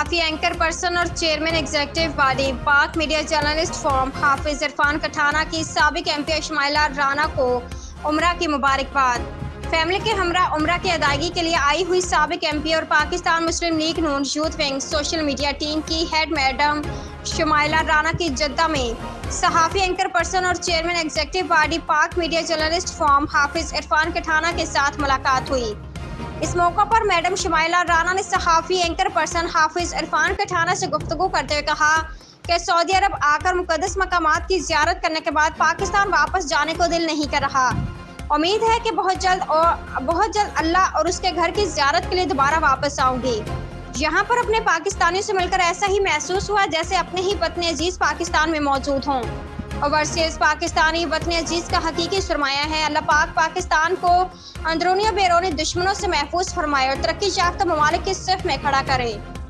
सहाफ़ी, anchor person और chairman executive body Pak media journalist forum Hafiz Irfan कठाना की साबिक एमपी शुमाइला राना को उम्रा की मुबारकबाद। फैमिली के हमरा उम्रा की अदायगी के लिए आई हुई साबिक एमपी और Pakistan Muslim League Noon youth wing social media team की हेड मैडम शुमाइला राना की जद्दा में सहाफ़ी, एंकर पर्सन और chairman executive body Pak media journalist forum Hafiz Irfan Kathana के साथ मुलाकात हुई। इस मौका पर मैडम शुमाइला राना ने सहाफ़ी, एंकर पर्सन हाफिज इरफान कठाना से गुफ्तगू करते हुए कहा कि सऊदी अरब आकर मुक़द्दस मकामात की ज़ियारत करने के बाद पाकिस्तान वापस जाने को दिल नहीं कर रहा। उम्मीद है कि बहुत जल्द अल्लाह और उसके घर की ज़ियारत के लिए दोबारा वापस आऊँगी। यहाँ पर अपने पाकिस्तानियों से मिलकर ऐसा ही महसूस हुआ जैसे अपने ही वतन अजीज़ पाकिस्तान में मौजूद हों। ओवरसीज़ पाकिस्तानी वतन अजीज़ का हकीकी सरमाया है। अल्लाह पाक पाकिस्तान को अंदरूनी और बैरूनी दुश्मनों से महफूज फरमाए और तरक्की याफ्ता ममालिक की सिफ में खड़ा करे।